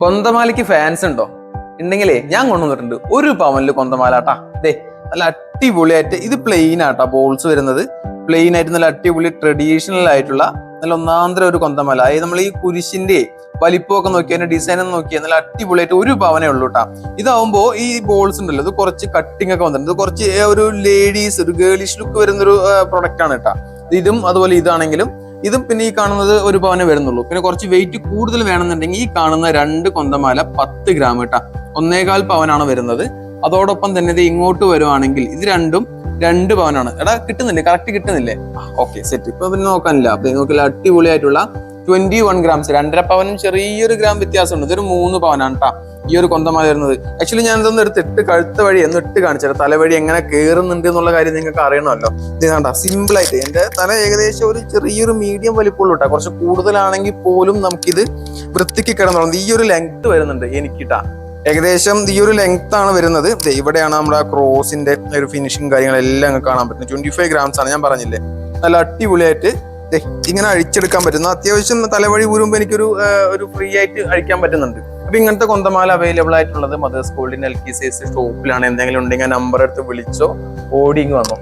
കൊന്തമാലയ്ക്ക് fans ഉണ്ടോ? ഉണ്ടെങ്കിലേ ഞാൻ കൊണ്ടുവന്നിട്ടുണ്ട് 1 പവനില് കൊന്തമാല കേട്ടാ. ദേ നല്ല അടിപൊളിയായിട്ട് ഇത് പ്ലെയിൻ ആട്ടാ, ബോൾസ് വരുന്നത് പ്ലെയിൻ ആയിട്ട് നല്ല അടിപൊളി ട്രഡീഷണൽ ആയിട്ടുള്ള നല്ല ഒന്നാന്തര ഒരു കൊന്തമാല. അതായത് നമ്മൾ ഈ കുരിശിന്റെ വലിപ്പമൊക്കെ നോക്കി അതിന്റെ ഡിസൈൻ ഒന്ന് നോക്കിയാൽ നല്ല അടിപൊളിയായിട്ട് 1 പവനേ ഉള്ളൂ കേട്ടാ. ഇതാവുമ്പോ ഈ ബോൾസ് ഉണ്ടല്ലോ, ഇത് കുറച്ച് കട്ടിങ് ഒക്കെ വന്നിട്ടുണ്ട്. ഇത് കുറച്ച് ഒരു ലേഡീസ് ഒരു ഗേളിഷ് ലുക്ക് വരുന്ന ഒരു പ്രൊഡക്റ്റ് ആണ് കേട്ടാ. ഇതും അതുപോലെ ഇതാണെങ്കിലും ഇതും പിന്നെ ഈ കാണുന്നത് 1 പവനെ വരുന്നുള്ളൂ. പിന്നെ കുറച്ച് വെയിറ്റ് കൂടുതൽ വേണമെന്നുണ്ടെങ്കിൽ ഈ കാണുന്ന 2 കൊന്തമാല 10 ഗ്രാം കേട്ടാ, 1.25 പവനാണ് വരുന്നത്. അതോടൊപ്പം തന്നെ ഇത് ഇങ്ങോട്ട് വരുവാണെങ്കിൽ ഇത് രണ്ടും 2 പവനാണ്. എടാ കിട്ടുന്നില്ലേ? കറക്റ്റ് കിട്ടുന്നില്ലേ? Okay set. ഇപ്പൊ പിന്നെ നോക്കാനില്ല. അപ്പൊ നോക്കില്ല, അടിപൊളിയായിട്ടുള്ള 21 ഗ്രാംസ്, 2.5 പവനും ചെറിയൊരു ഗ്രാം വ്യത്യാസമുണ്ട്. ഇതൊരു 3 പവനാണ് കേട്ടാ ഈ ഒരു കൊന്തമാല വരുന്നത്. ആക്ച്വലി ഞാൻ ഇതൊന്ന് എടുത്തിട്ട് കഴുത്ത വഴി ഒന്ന് ഇട്ട് കാണിച്ചു, തലവഴി എങ്ങനെ കയറുന്നുണ്ട് എന്നുള്ള കാര്യം നിങ്ങൾക്ക് അറിയണമല്ലോ. ഇത് കണ്ട സിമ്പിൾ ആയിട്ട് എന്റെ തല ഏകദേശം ഒരു ചെറിയൊരു മീഡിയം വലിപ്പമുള്ളൂ കേട്ടോ. കുറച്ച് കൂടുതലാണെങ്കിൽ പോലും നമുക്കിത് വൃത്തിക്ക് കിടന്നു. ഈ ഒരു ലെങ്ത് വരുന്നുണ്ട് എനിക്കിട്ടാ. ഏകദേശം ഈ ഒരു ലെങ്ത് ആണ് വരുന്നത്. ഇവിടെയാണ് നമ്മുടെ ആ ക്രോസിന്റെ ഒരു ഫിനിഷിങ് കാര്യങ്ങളെല്ലാം കാണാൻ പറ്റുന്നത്. 25 ഗ്രാംസ് ആണ് ഞാൻ പറഞ്ഞില്ലേ. നല്ല അടിപൊളിയായിട്ട് ഇങ്ങനെ അഴിച്ചെടുക്കാൻ പറ്റുന്ന, അത്യാവശ്യം തലവഴി ഊരുമ്പോൾ എനിക്കൊരു ഫ്രീ ആയിട്ട് അഴിക്കാൻ പറ്റുന്നുണ്ട്. അപ്പൊ ഇങ്ങനത്തെ കൊന്തമാല അവൈലബിൾ ആയിട്ടുള്ളത് മദേഴ്സ് ഗോൾഡിന്റെ LK സൈസ് ഷോപ്പിലാണ്. എന്തെങ്കിലും ഉണ്ടെങ്കിൽ നമ്പർ എടുത്ത് വിളിച്ചോ, ഓഡിങ് വന്നോ.